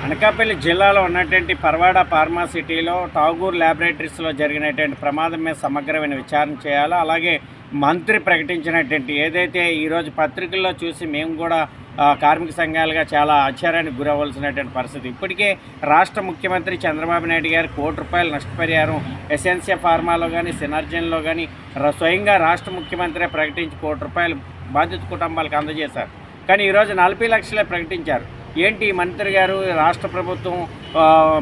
అనకాపల్లి జిల్లాలో ఉన్నటువంటి పర్వాడ ఫార్మాసిటీలో ఠాగూర్ ల్యాబొరేటరీస్లో జరిగినటువంటి ప్రమాదం మీద సమగ్రమైన విచారణ చేయాలి. అలాగే మంత్రి ప్రకటించినటువంటి ఏదైతే ఈరోజు పత్రికల్లో చూసి మేము కూడా కార్మిక సంఘాలుగా చాలా ఆశ్చర్యానికి గురవలసినటువంటి పరిస్థితి. ఇప్పటికే రాష్ట్ర ముఖ్యమంత్రి చంద్రబాబు నాయుడు గారు ₹1 నష్టపరిహారం ఎసెన్షియల్ ఫార్మాలో కానీ సినర్జన్లో కానీ స్వయంగా రాష్ట్ర ముఖ్యమంత్రి ప్రకటించి ₹1 బాధిత కుటుంబాలకు అందజేశారు. కానీ ఈరోజు 40 లక్షలే ప్రకటించారు. ఏంటి ఈ మంత్రి గారు రాష్ట్ర ప్రభుత్వం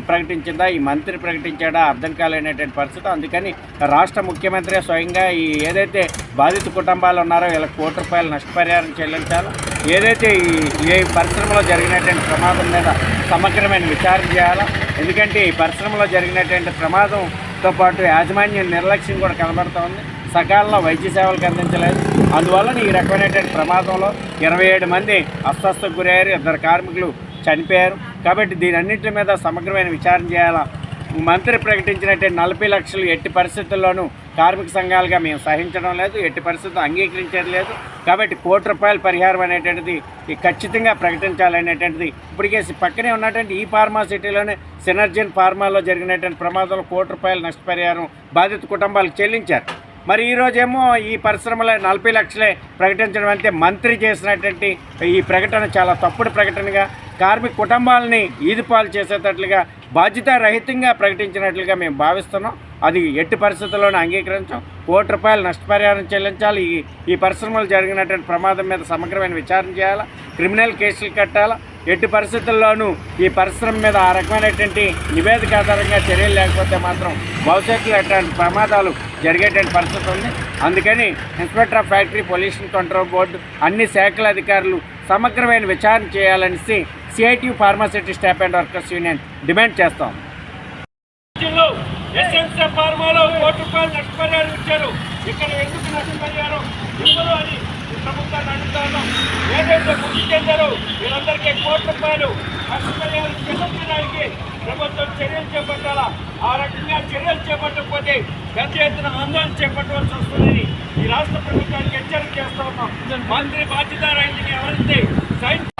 ప్రకటించిందా, ఈ మంత్రి ప్రకటించాడా అర్థం కాలేనటువంటి పరిస్థితి. అందుకని రాష్ట్ర ముఖ్యమంత్రి స్వయంగా ఈ ఏదైతే బాధిత కుటుంబాలు ఉన్నారో వీళ్ళకి ₹1 నష్టపరిహారం చెల్లించాలో, ఏదైతే ఈ పరిశ్రమలో జరిగినటువంటి ప్రమాదం మీద సమగ్రమైన విచారణ చేయాలా. ఎందుకంటే ఈ పరిశ్రమలో జరిగినటువంటి ప్రమాదంతో పాటు యాజమాన్యం నిర్లక్ష్యం కూడా కనబడుతోంది. సకాలంలో వైద్య సేవలకు అందించలేదు. అందువలన ఈ రకమైనటువంటి ప్రమాదంలో 27 మంది అస్వస్థకు గురయ్యారు, 2 కార్మికులు చనిపోయారు. కాబట్టి దీనన్నింటి మీద సమగ్రమైన విచారణ చేయాలా. మంత్రి ప్రకటించినటువంటి 40 లక్షలు ఎట్టి పరిస్థితుల్లోనూ కార్మిక సంఘాలుగా మేము సహించడం లేదు, ఎట్టి పరిస్థితుల్లో అంగీకరించేది లేదు. కాబట్టి ₹1 పరిహారం అనేటువంటిది ఖచ్చితంగా ప్రకటించాలనేటువంటిది ఇప్పటికే పక్కనే ఉన్నటువంటి ఈ ఫార్మాసిటీలోనే సినర్జన్ ఫార్మాలో జరిగినటువంటి ప్రమాదంలో ₹1 నష్టపరిహారం బాధిత కుటుంబాలకు చెల్లించారు. మరి ఈరోజేమో ఈ పరిశ్రమలో 40 లక్షలే ప్రకటించడం అంటే మంత్రి చేసినటువంటి ఈ ప్రకటన చాలా తప్పుడు ప్రకటనగా, కార్మిక కుటుంబాలని ఈదుపాలు చేసేటట్లుగా బాధ్యతారహితంగా ప్రకటించినట్లుగా మేము భావిస్తున్నాం. అది ఎట్టి పరిస్థితుల్లోనూ అంగీకరించాం. ₹1 నష్టపరిహారం చెల్లించాలి. ఈ పరిశ్రమలు జరిగినటువంటి ప్రమాదం మీద సమగ్రమైన విచారణ చేయాలా, క్రిమినల్ కేసులు కట్టాలా. ఎట్టి పరిస్థితుల్లోనూ ఈ పరిశ్రమ మీద ఆ రకమైనటువంటి నివేదిక ఆధారంగా చర్యలు లేకపోతే మాత్రం భవిష్యత్తులో అట్లాంటి ప్రమాదాలు జరిగేటువంటి పరిస్థితి ఉంది. అందుకని inspector of factory pollution control board అన్ని శాఖల అధికారులు సమగ్రమైన విచారణ చేయాలనేసి CITU pharma city staff and workers union demand చేస్తాం. ఎసెన్షియల్ ఫార్మాలో ₹1 నష్టపరిహారం ఇచ్చారు. ఇక్కడ ఎందుకు నష్టపరిహారం ఇవ్వరు అని ప్రభుత్వాన్ని అడుగుతాను. ఏదైతే మృతి చెందారో వీళ్ళందరికీ ₹1 నష్టపరిహారం చెల్లించడానికి ప్రభుత్వం చర్యలు చేపట్టాలా. ఆ రకంగా చర్యలు చేపట్టకపోతే పెద్ద ఎత్తున ఆందోళన చేపట్టవలసి వస్తుందని ఈ రాష్ట్ర ప్రభుత్వానికి హెచ్చరిక చేస్తూ ఉన్నాం. మంత్రి బాధ్యత రైతుని ఎవరైతే చేయాలి.